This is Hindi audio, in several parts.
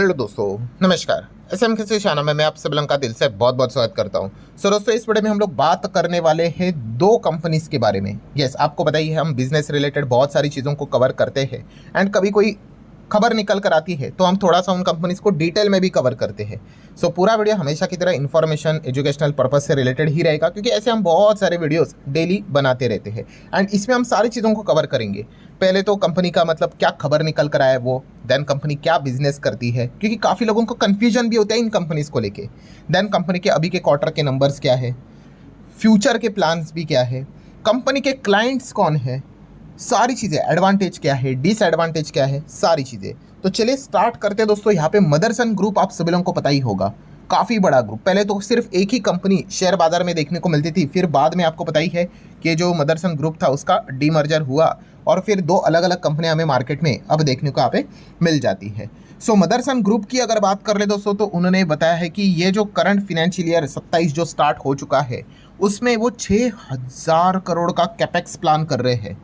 हेलो दोस्तों, नमस्कार। एसएम के शाना में मैं आप सब लोगों का दिल से बहुत बहुत स्वागत करता हूं। दोस्तों, इस वीडियो में हम लोग बात करने वाले हैं दो कंपनीज के बारे में। यस, आपको बताइए हम बिजनेस रिलेटेड बहुत सारी चीज़ों को कवर करते हैं एंड कभी कोई खबर निकल कर आती है तो हम थोड़ा सा उन कंपनीज को डिटेल में भी कवर करते हैं। पूरा वीडियो हमेशा की तरह इन्फॉर्मेशन एजुकेशनल पर्पज से रिलेटेड ही रहेगा, क्योंकि ऐसे हम बहुत सारे वीडियोस डेली बनाते रहते हैं एंड इसमें हम सारी चीज़ों को कवर करेंगे। पहले तो कंपनी का मतलब क्या खबर निकल कर आया वो, देन कंपनी क्या बिजनेस करती है, क्योंकि काफ़ी लोगों को कन्फ्यूजन भी होता है इन कंपनीज को लेके। देन कंपनी के अभी के क्वार्टर के नंबर्स क्या है, फ्यूचर के प्लान्स भी क्या है, कंपनी के क्लाइंट्स कौन है, सारी चीज़ें, एडवांटेज क्या है, डिसएडवांटेज क्या है, सारी चीज़ें। तो चलिए स्टार्ट करते हैं दोस्तों। यहाँ पे मदरसन ग्रुप आप सभी लोगों को पता ही होगा, काफ़ी बड़ा ग्रुप। पहले तो सिर्फ एक ही कंपनी शेयर बाजार में देखने को मिलती थी, फिर बाद में आपको पता ही है कि जो मदरसन ग्रुप था उसका डीमर्जर हुआ और फिर दो अलग अलग कंपनियां हमें मार्केट में अब देखने को यहाँ पे मिल जाती है। मदरसन ग्रुप की अगर बात कर ले दोस्तों, तो उन्होंने बताया है कि ये जो करंट फिनेंशियल ईयर 27 जो स्टार्ट हो चुका है उसमें वो 6000 करोड़ का कैपेक्स प्लान कर रहे हैं,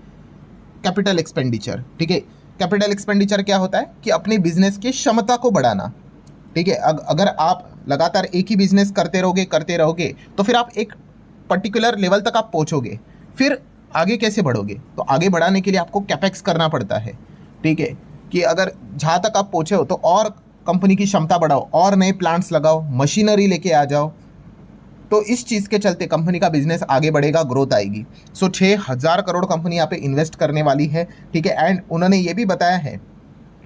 कैपिटल एक्सपेंडिचर। ठीक है, कैपिटल एक्सपेंडिचर क्या होता है कि अपनी बिजनेस की क्षमता को बढ़ाना। ठीक है, अगर आप लगातार एक ही बिजनेस करते रहोगे तो फिर आप एक पर्टिकुलर लेवल तक आप पहुंचोगे, फिर आगे कैसे बढ़ोगे? तो आगे बढ़ाने के लिए आपको कैपेक्स करना पड़ता है। ठीक है, कि अगर जहाँ तक आप पहुंचे हो तो और कंपनी की क्षमता बढ़ाओ, और नए प्लांट्स लगाओ, मशीनरी लेके आ जाओ, तो इस चीज़ के चलते कंपनी का बिजनेस आगे बढ़ेगा, ग्रोथ आएगी। 6000 करोड़ कंपनी यहाँ पे इन्वेस्ट करने वाली है। ठीक है, एंड उन्होंने ये भी बताया है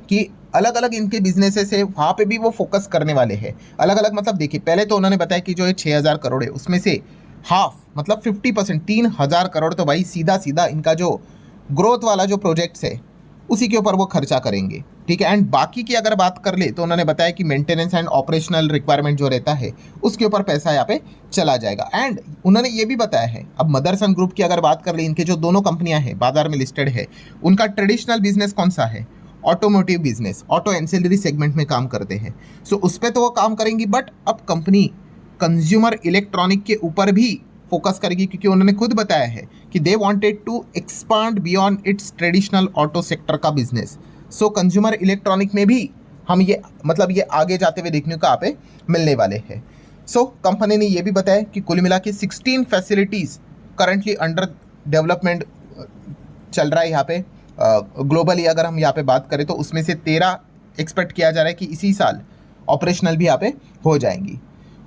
कि अलग अलग इनके बिजनेसेस है वहाँ पे भी वो फोकस करने वाले हैं। अलग अलग मतलब देखिए, पहले तो उन्होंने बताया कि जो ये 6000 करोड़ है उसमें से हाफ मतलब 50% 3000 करोड़ तो भाई सीधा सीधा इनका जो ग्रोथ वाला जो प्रोजेक्ट्स है उसी के ऊपर वो खर्चा करेंगे। ठीक है, एंड बाकी की अगर बात कर ले तो उन्होंने बताया कि मेंटेनेंस एंड ऑपरेशनल रिक्वायरमेंट जो रहता है उसके ऊपर पैसा यहाँ पे चला जाएगा। एंड उन्होंने ये भी बताया है, अब मदरसन ग्रुप की अगर बात कर ले, इनके जो दोनों कंपनियां हैं बाजार में लिस्टेड है, उनका ट्रेडिशनल बिजनेस कौन सा है? Automotive business, auto ancillary segment में काम करते हैं। उस पर तो वो काम करेंगी, बट अब कंपनी कंज्यूमर इलेक्ट्रॉनिक के ऊपर भी फोकस करेगी, क्योंकि उन्होंने खुद बताया है कि they wanted to expand beyond its traditional auto sector का बिजनेस। कंज्यूमर इलेक्ट्रॉनिक में भी हम ये मतलब ये आगे जाते हुए देखने को यहाँ पे मिलने वाले हैं। कंपनी ने ये भी बताया कि कुल मिला के 16 फैसिलिटीज़ करंटली अंडर डेवलपमेंट चल रहा है यहाँ पे। ग्लोबली अगर हम यहाँ पे बात करें तो उसमें से 13 एक्सपेक्ट किया जा रहा है कि इसी साल ऑपरेशनल भी यहाँ पे हो जाएंगी।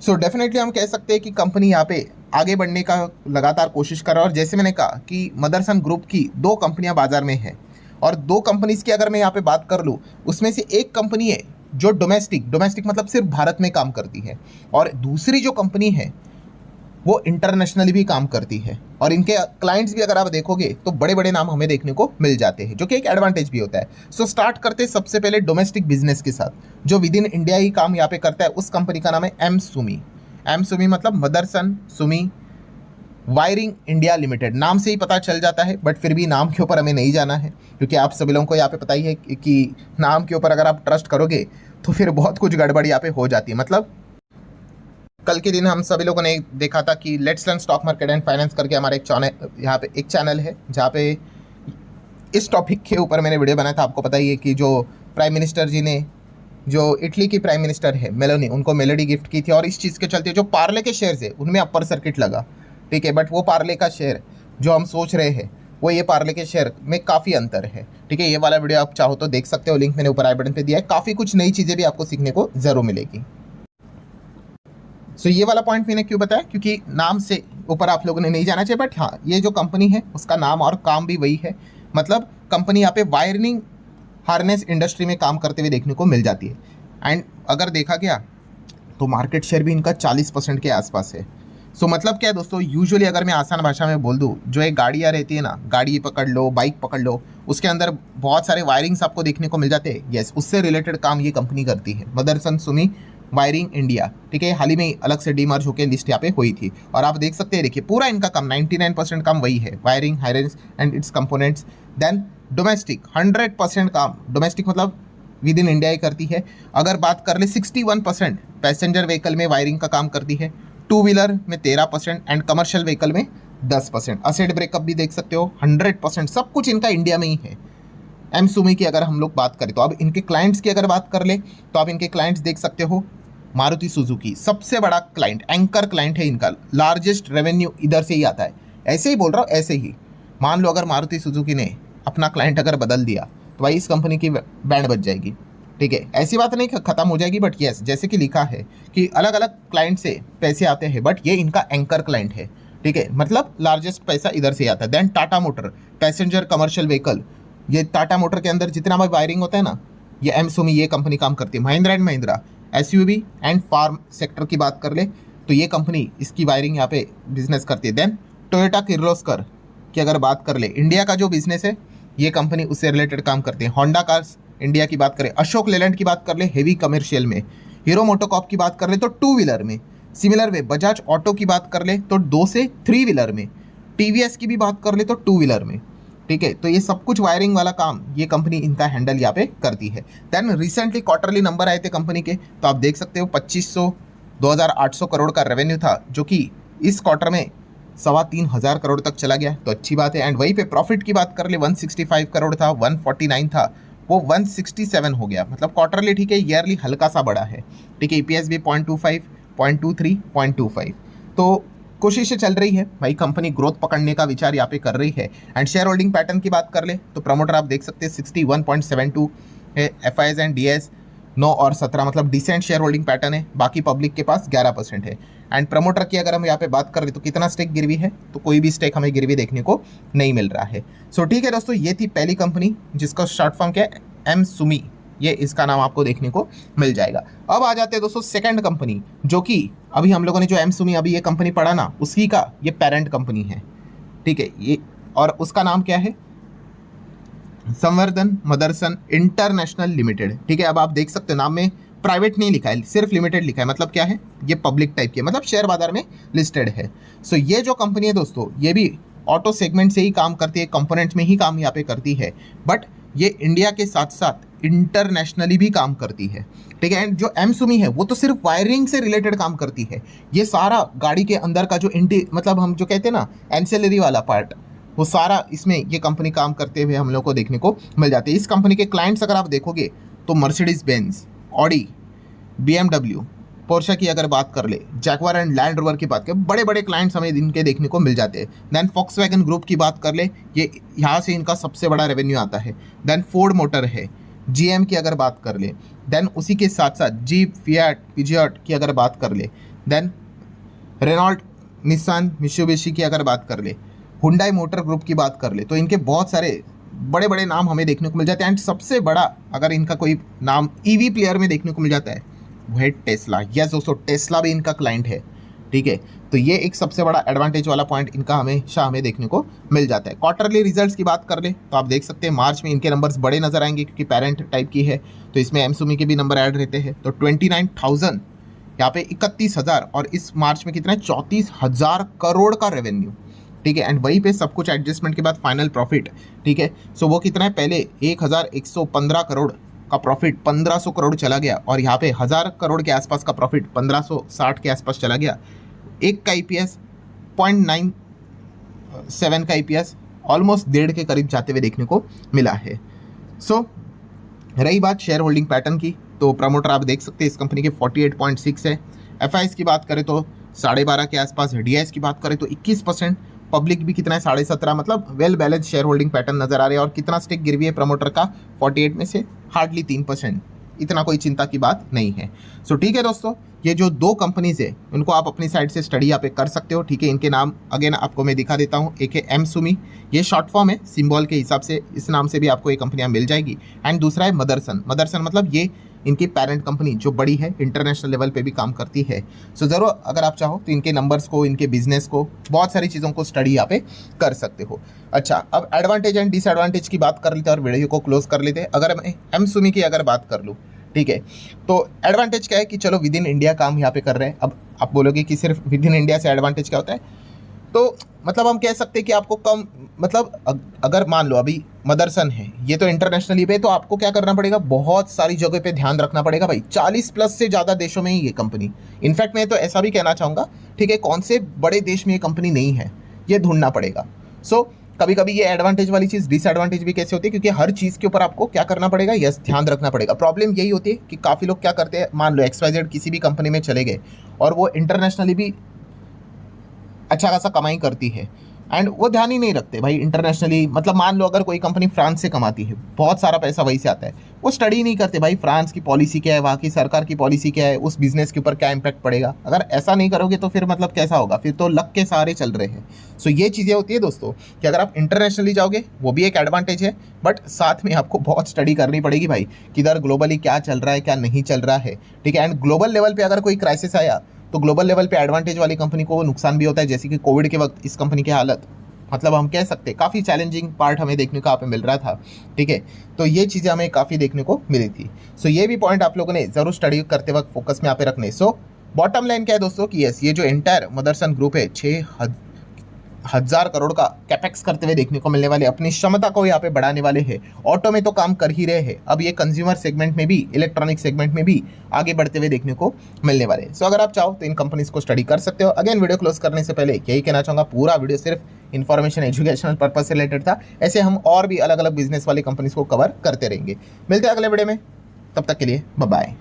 डेफिनेटली हम कह सकते हैं कि कंपनी यहाँ पे आगे बढ़ने का लगातार कोशिश कर रहा है। और जैसे मैंने कहा कि मदरसन ग्रुप की दो कंपनियां बाजार में हैं, और दो कंपनीज की अगर मैं यहाँ पे बात कर लूँ उसमें से एक कंपनी है जो डोमेस्टिक मतलब सिर्फ भारत में काम करती है, और दूसरी जो कंपनी है वो इंटरनेशनली भी काम करती है। और इनके क्लाइंट्स भी अगर आप देखोगे तो बड़े बड़े नाम हमें देखने को मिल जाते हैं, जो कि एक एडवांटेज भी होता है। स्टार्ट करते हैं सबसे पहले डोमेस्टिक बिजनेस के साथ, जो विद इन इंडिया ही काम यहाँ पे करता है। उस कंपनी का नाम है एम सुमी मतलब Motherson Sumi wiring India limited. नाम से ही पता चल जाता है, बट फिर भी नाम के ऊपर हमें नहीं जाना है, क्योंकि आप सभी लोगों को यहाँ पे पता ही है कि नाम के ऊपर अगर आप ट्रस्ट करोगे तो फिर बहुत कुछ गड़बड़ यहाँ पे हो जाती है। मतलब कल के दिन हम सभी लोगों ने देखा था कि let's learn stock market and finance करके हमारा एक चैनल यहाँ पे एक चैनल है, जहाँ पे इस टॉपिक के ऊपर मैंने वीडियो बनाया था। आपको पता ही है कि जो प्राइम मिनिस्टर जी ने, जो इटली की प्राइम मिनिस्टर है मेलोनी, उनको मेलोडी गिफ्ट की थी, और इस चीज़ के चलते जो पार्ले के शेयर्स है उनमें अपर सर्किट लगा। ठीक है, बट वो पार्ले का शेयर जो हम सोच रहे हैं वो ये पार्ले के शेयर में काफ़ी अंतर है। ठीक है, ये वाला वीडियो आप चाहो तो देख सकते हो, लिंक मैंने ऊपर आई बटन पे दिया है। काफ़ी कुछ नई चीज़ें भी आपको सीखने को ज़रूर मिलेगी। ये वाला पॉइंट मैंने क्यों बताया, क्योंकि नाम से ऊपर आप लोगों ने नहीं जाना चाहिए, बट हाँ ये जो कंपनी है उसका नाम और काम भी वही है। मतलब कंपनी यहाँ पे वायरिंग हार्नेस इंडस्ट्री में काम करते हुए देखने को मिल जाती है। एंड अगर देखा गया तो मार्केट शेयर भी इनका 40% के आसपास है। मतलब क्या है दोस्तों, यूजुअली अगर मैं आसान भाषा में बोल दूँ, जो एक गाड़ियाँ रहती है ना, गाड़ी पकड़ लो, बाइक पकड़ लो, उसके अंदर बहुत सारे वायरिंग्स आपको देखने को मिल जाते हैं। यस, उससे रिलेटेड काम ये कंपनी करती है, मदरसन सुमी वायरिंग इंडिया। ठीक है, हाल ही में अलग से डीमर्ज होकर लिस्ट यहाँ पे हुई थी, और आप देख सकते हैं, देखिए पूरा इनका काम 99% काम वही है, wiring harness and its components. Then domestic 100% काम डोमेस्टिक मतलब विद इन इंडिया ही करती है। अगर बात कर ले 61% पैसेंजर व्हीकल में वायरिंग का काम करती है, टू व्हीलर में 13% एंड कमर्शियल व्हीकल में 10%। असेट ब्रेकअप भी देख सकते हो 100%, सब कुछ इनका इंडिया में ही है। एम सुमी की अगर हम लोग बात करें तो अब इनके क्लाइंट्स की अगर बात कर ले तो आप इनके क्लाइंट्स देख सकते हो। मारुति सुजुकी सबसे बड़ा क्लाइंट, एंकर क्लाइंट है इनका, लार्जेस्ट रेवेन्यू इधर से ही आता है। ऐसे ही बोल रहा हूँ, ऐसे ही मान लो अगर मारुति सुजुकी ने अपना क्लाइंट अगर बदल दिया तो भाई इस कंपनी की बैंड बच जाएगी। ठीक है, ऐसी बात नहीं खत्म हो जाएगी, बट यस जैसे कि लिखा है कि अलग अलग क्लाइंट से पैसे आते हैं, बट ये इनका एंकर क्लाइंट है। ठीक है, मतलब लार्जेस्ट पैसा इधर से आता है। Then Tata motor passenger commercial vehicle, ये टाटा मोटर के अंदर जितना भी वायरिंग होता है ना, ये एम सुमी ये कंपनी काम करती है। Mahindra and Mahindra SUV and farm sector की बात कर ले तो ये कंपनी इसकी वायरिंग यहाँ पे बिजनेस करती है। देन टोयोटा किर्लोस्कर की अगर बात कर ले, इंडिया का जो बिजनेस है ये कंपनी उससे रिलेटेड काम करती है। होंडा कार्स इंडिया की बात करें, अशोक लेलैंड की बात कर ले हेवी कमर्शियल में, हीरो मोटोकॉर्प की बात कर ले तो टू व्हीलर में, सिमिलर वे बजाज ऑटो की बात कर ले तो 2 से 3 व्हीलर में, टीवीएस की भी बात कर ले तो 2 व्हीलर में। ठीक है, तो ये सब कुछ वायरिंग वाला काम ये कंपनी इनका हैंडल यहाँ पे करती है। देन रिसेंटली क्वार्टरली नंबर आए थे कंपनी के, तो आप देख सकते हो 2500 2800 करोड़ का रेवेन्यू था, जो कि इस क्वार्टर में 3,500 करोड़ तक चला गया, तो अच्छी बात है। एंड वहीं पे प्रॉफिट की बात कर ले 165 करोड़ था, 149 था, वो 167 हो गया। मतलब क्वार्टरली ठीक है, ईयरली हल्का सा बड़ा है। ठीक है, ईपीएस भी 0.25, 0.23, 0.25, तो कोशिशें चल रही है भाई, कंपनी ग्रोथ पकड़ने का विचार यहाँ पे कर रही है। एंड शेयर होल्डिंग पैटर्न की बात कर ले तो प्रमोटर आप देख सकते हैं 61.72 है, एफआईएस एंड डीएस 9 और 17, मतलब डिसेंट शेयर होल्डिंग पैटर्न है। बाकी पब्लिक के पास 11% है। एंड प्रमोटर की अगर हम यहाँ पे बात कर रहे तो कितना स्टेक गिरवी है, तो कोई भी स्टेक हमें गिरवी देखने को नहीं मिल रहा है। सो ठीक है दोस्तों, ये थी पहली कंपनी जिसका शॉर्ट फॉर्म क्या है, एम सुमी, ये इसका नाम आपको देखने को मिल जाएगा। अब आ जाते हैं दोस्तों सेकंड कंपनी, जो कि अभी हम लोगों ने जो एम सुमी अभी ये कंपनी पढ़ा ना, उसी का ये पेरेंट कंपनी है। ठीक है, ये और उसका नाम क्या है, संवर्धन मदरसन इंटरनेशनल लिमिटेड। ठीक है, अब आप देख सकते हो नाम में प्राइवेट नहीं लिखा है, सिर्फ लिमिटेड लिखा है। मतलब क्या है, ये पब्लिक टाइप की है, मतलब शेयर बाजार में लिस्टेड है। सो ये जो कंपनी है दोस्तों, ये भी ऑटो सेगमेंट से ही काम करती है, कंपोनेंट्स में ही काम यहाँ पे करती है, बट ये इंडिया के साथ साथ इंटरनेशनली भी काम करती है। ठीक है, एंड जो एम सुमी है वो तो सिर्फ वायरिंग से रिलेटेड काम करती है। ये सारा गाड़ी के अंदर का जो मतलब हम जो कहते हैं ना एंसेलरी वाला पार्ट, वो सारा इसमें ये कंपनी काम करते हुए हम लोग को देखने को मिल जाते हैं। इस कंपनी के क्लाइंट्स अगर आप देखोगे तो Mercedes Benz, Audi, BMW, Portia की अगर बात कर ले, जैगवार एंड लैंड रोवर की बात करें, बड़े बड़े क्लाइंट्स हमें इनके देखने को मिल जाते हैं। देन फॉक्सवैगन ग्रुप की बात कर ले, ये यहाँ से इनका सबसे बड़ा रेवेन्यू आता है। देन फोर्ड मोटर है, GM की अगर बात कर ले, देन उसी के साथ साथ जीप, फिएट, पिजियट की अगर बात कर ले, देन रेनॉल्ट, निसान, मित्सुबिशी की अगर बात कर ले, हुंडई मोटर ग्रुप की बात कर ले, तो इनके बहुत सारे बड़े बड़े नाम हमें देखने को मिल जाते हैं। एंड सबसे बड़ा अगर इनका कोई नाम EV प्लेयर में देखने को मिल जाता है वो है टेस्ला। यस दोस्तों, टेस्ला भी इनका क्लाइंट है। ठीक है, तो ये एक सबसे बड़ा एडवांटेज वाला पॉइंट इनका हमेशा हमें देखने को मिल जाता है। क्वार्टरली रिजल्ट्स की बात कर ले तो आप देख सकते हैं मार्च में इनके नंबर्स बड़े नजर आएंगे, क्योंकि पेरेंट टाइप की है, तो इसमें एम सुमी के भी नंबर ऐड रहते हैं। तो 29,000 यहाँ पे 31,000, और इस मार्च में कितना है 34,000 करोड़ का रेवेन्यू। ठीक है, एंड वहीं पे सब कुछ एडजस्टमेंट के बाद फाइनल प्रॉफिट। ठीक है, सो वो कितना है, पहले 1,115 करोड़ का प्रॉफिट 1,500 करोड़ चला गया, और यहाँ पे 1,000 करोड़ के आसपास का प्रॉफिट 1,560 के आसपास चला गया। एक का EPS 0.97 का EPS ऑलमोस्ट 1.5 के करीब जाते हुए देखने को मिला है। सो रही बात शेयर होल्डिंग पैटर्न की, तो प्रमोटर आप देख सकते हैं इस कंपनी के 48.6 है। FIS की बात करें तो 12.5 के आसपास, DIS की बात करें तो 21%, पब्लिक भी कितना है 17.5, मतलब well balance share holding pattern नजर आ रहे हैं। और कितना स्टेक गिरवी है प्रमोटर का 48 में से हार्डली 3%, इतना कोई चिंता की बात नहीं है। सो ठीक है दोस्तों, ये जो दो कंपनीज है उनको आप अपनी साइड से स्टडी यहाँ पे कर सकते हो। ठीक है, इनके नाम अगेन आपको मैं दिखा देता हूँ। एक है एम सुमी, ये शॉर्ट फॉर्म है, सिंबल के हिसाब से इस नाम से भी आपको ये कंपनियाँ मिल जाएगी। एंड दूसरा है मदरसन। मदरसन मतलब ये इनकी पेरेंट कंपनी जो बड़ी है, इंटरनेशनल लेवल पे भी काम करती है। सो ज़रूर अगर आप चाहो तो इनके नंबर्स को, इनके बिजनेस को, बहुत सारी चीज़ों को स्टडी यहाँ पे कर सकते हो। अच्छा, अब एडवांटेज एंड डिसएडवांटेज की बात कर लेते हैं और वीडियो को क्लोज कर लेते हैं। अगर मैं एम सुमी की अगर बात कर लूँ, ठीक है, तो एडवांटेज क्या है कि चलो विद इन इंडिया काम यहाँ पे कर रहे हैं। अब आप बोलोगे कि सिर्फ विद इन इंडिया से एडवांटेज क्या होता है, तो मतलब हम कह सकते हैं कि आपको कम, मतलब अगर मान लो अभी मदरसन है, ये तो इंटरनेशनली पे, तो आपको क्या करना पड़ेगा, बहुत सारी जगह पे ध्यान रखना पड़ेगा भाई। 40+ से ज़्यादा देशों में ही ये कंपनी, इनफैक्ट मैं तो ऐसा भी कहना चाहूँगा, ठीक है, कौन से बड़े देश में ये कंपनी नहीं है, ये ढूंढना पड़ेगा। सो कभी कभी ये एडवांटेज वाली चीज़ डिसएडवांटेज भी कैसे होती है, क्योंकि हर चीज़ के ऊपर आपको क्या करना पड़ेगा, यस, ध्यान रखना पड़ेगा। प्रॉब्लम यही होती है कि काफ़ी लोग क्या करते हैं, मान लो XYZ किसी भी कंपनी में चले गए और वो इंटरनेशनली भी अच्छा खासा कमाई करती है, एंड वो ध्यान ही नहीं रखते भाई इंटरनेशनली। मतलब मान लो अगर कोई कंपनी फ्रांस से कमाती है, बहुत सारा पैसा वहीं से आता है, वो स्टडी नहीं करते भाई फ्रांस की पॉलिसी क्या है, वहाँ की सरकार की पॉलिसी क्या है, उस बिजनेस के ऊपर क्या इम्पैक्ट पड़ेगा। अगर ऐसा नहीं करोगे तो फिर मतलब कैसा होगा, फिर तो लक के सहारे चल रहे हैं। सो ये चीज़ें होती है दोस्तों कि अगर आप इंटरनेशनली जाओगे वो भी एक एडवांटेज है, बट साथ में आपको बहुत स्टडी करनी पड़ेगी भाई, किधर ग्लोबली क्या चल रहा है क्या नहीं चल रहा है, ठीक है। एंड ग्लोबल लेवल पे अगर कोई क्राइसिस आया तो ग्लोबल लेवल पे एडवांटेज वाली कंपनी को नुकसान भी होता है, जैसे कि कोविड के वक्त इस कंपनी की हालत, मतलब हम कह सकते हैं काफ़ी चैलेंजिंग पार्ट हमें देखने को यहाँ पे मिल रहा था, ठीक है। तो ये चीज़ें हमें काफ़ी देखने को मिली थी। सो ये भी पॉइंट आप लोगों ने ज़रूर स्टडी करते वक्त फोकस में यहाँ पे रखने। सो बॉटम लाइन क्या है दोस्तों कि यस, ये जो एंटायर मदरसन ग्रुप है 6,000 करोड़ का कैपेक्स करते हुए देखने को मिलने वाले, अपनी क्षमता को यहाँ पे बढ़ाने वाले हैं। ऑटो में तो काम कर ही रहे हैं, अब ये कंज्यूमर सेगमेंट में भी, इलेक्ट्रॉनिक सेगमेंट में भी आगे बढ़ते हुए देखने को मिलने वाले। सो अगर आप चाहो तो इन कंपनीज को स्टडी कर सकते हो। अगेन वीडियो क्लोज करने से पहले यही कहना चाहूँगा, पूरा वीडियो सिर्फ इन्फॉर्मेशन एजुकेशनल पर्पज से रिलेटेड था। ऐसे हम और भी अलग अलग बिजनेस वाली कंपनीज को कवर करते रहेंगे। मिलते हैं अगले वीडियो में, तब तक के लिए बाय बाय।